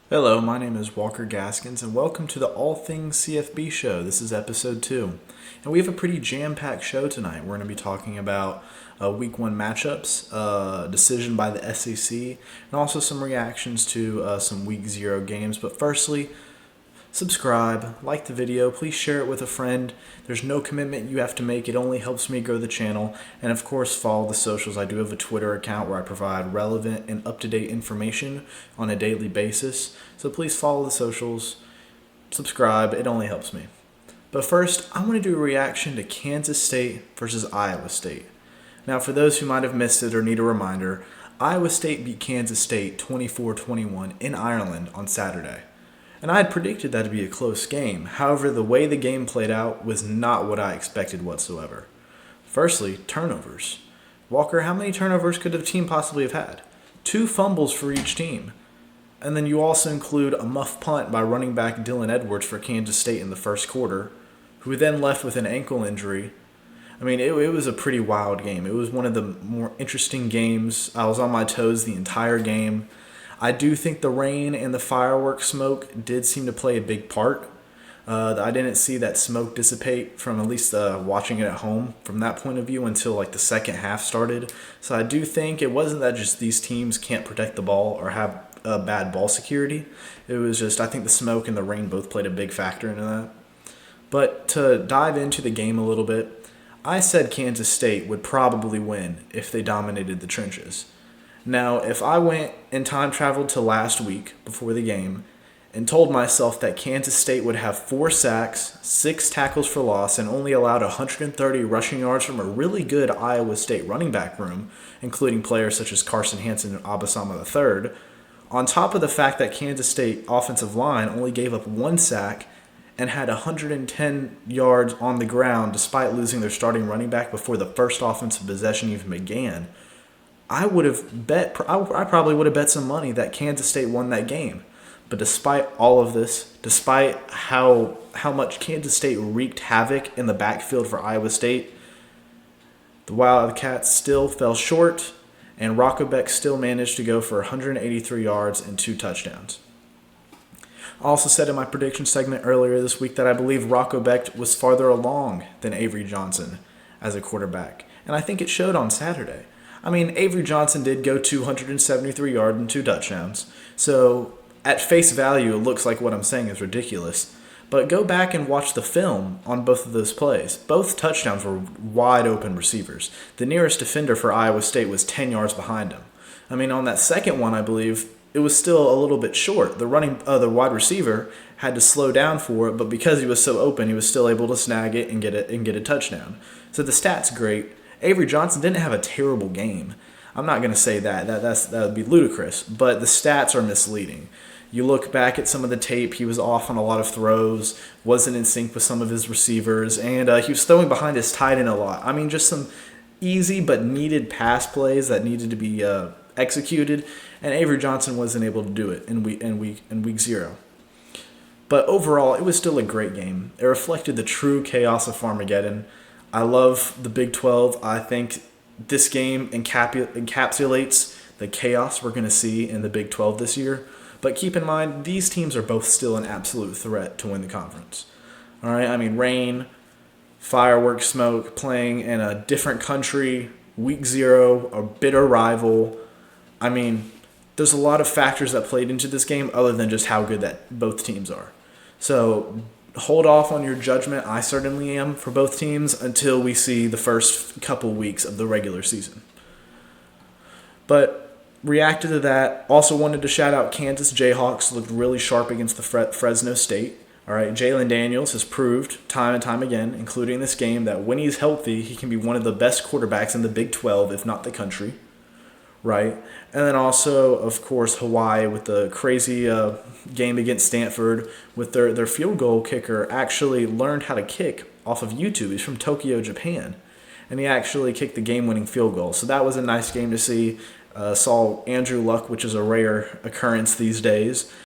Hello, my name is Walker Gaskins, and welcome to the All Things CFB Show. This is episode 2. And we have a pretty jam-packed show tonight. We're going to be talking about Week 1 matchups, decision by the SEC, and also some reactions to some Week 0 games. But firstly, subscribe, like the video, please share it with a friend. There's no commitment you have to make, it only helps me grow the channel. And of course, follow the socials. I do have a Twitter account where I provide relevant and up-to-date information on a daily basis. So please follow the socials, subscribe, it only helps me. But first, I want to do a reaction to Kansas State versus Iowa State. Now, for those who might have missed it or need a reminder, Iowa State beat Kansas State 24-21 in Ireland on Saturday. And I had predicted that to be a close game. However, the way the game played out was not what I expected whatsoever. Firstly, turnovers. Walker, how many turnovers could the team possibly have had? 2 fumbles for each team. And then you also include a muff punt by running back Dylan Edwards for Kansas State in the first quarter, who then left with an ankle injury. I mean, it was a pretty wild game. It was one of the more interesting games. I was on my toes the entire game. I do think the rain and the fireworks smoke did seem to play a big part. I didn't see that smoke dissipate from at least watching it at home from that point of view until like the second half started. So I do think it wasn't that just these teams can't protect the ball or have bad ball security. It was just I think the smoke and the rain both played a big factor into that. But to dive into the game a little bit, I said Kansas State would probably win if they dominated the trenches. Now, if I went and time traveled to last week before the game and told myself that Kansas State would have 4 sacks, 6 tackles for loss, and only allowed 130 rushing yards from a really good Iowa State running back room, including players such as Carson Hansen and Abasama III, on top of the fact that Kansas State offensive line only gave up 1 sack and had 110 yards on the ground despite losing their starting running back before the first offensive possession even began, I probably would have bet some money that Kansas State won that game. But despite all of this, despite how much Kansas State wreaked havoc in the backfield for Iowa State, the Wildcats still fell short, and Rocco Beck still managed to go for 183 yards and 2 touchdowns. I also said in my prediction segment earlier this week that I believe Rocco Beck was farther along than Avery Johnson as a quarterback, and I think it showed on Saturday. I mean, Avery Johnson did go 273 yards and 2 touchdowns. So, at face value, it looks like what I'm saying is ridiculous. But go back and watch the film on both of those plays. Both touchdowns were wide open receivers. The nearest defender for Iowa State was 10 yards behind him. I mean, on that second one, I believe, it was still a little bit short. The wide receiver had to slow down for it, but because he was so open, he was still able to snag it and get a touchdown. So the stats great. Avery Johnson didn't have a terrible game. I'm not going to say that. That would be ludicrous. But the stats are misleading. You look back at some of the tape, he was off on a lot of throws, wasn't in sync with some of his receivers, and he was throwing behind his tight end a lot. I mean, just some easy but needed pass plays that needed to be executed, and Avery Johnson wasn't able to do it in week 0. But overall, it was still a great game. It reflected the true chaos of Farmageddon. I love the Big 12. I think this game encapsulates the chaos we're going to see in the Big 12 this year. But keep in mind, these teams are both still an absolute threat to win the conference. All right, I mean, rain, fireworks, smoke, playing in a different country, week 0, a bitter rival. I mean, there's a lot of factors that played into this game other than just how good that both teams are. So hold off on your judgment. I certainly am for both teams until we see the first couple weeks of the regular season. But reacted to that, also wanted to shout out Kansas Jayhawks. Looked really sharp against the Fresno State. All right, Jalen Daniels has proved time and time again, including this game, that when he's healthy, he can be one of the best quarterbacks in the Big 12, if not the country. Right? And then also, of course, Hawaii with the crazy game against Stanford with their field goal kicker actually learned how to kick off of YouTube. He's from Tokyo, Japan. And he actually kicked the game-winning field goal. So that was a nice game to see. Saw Andrew Luck, which is a rare occurrence these days.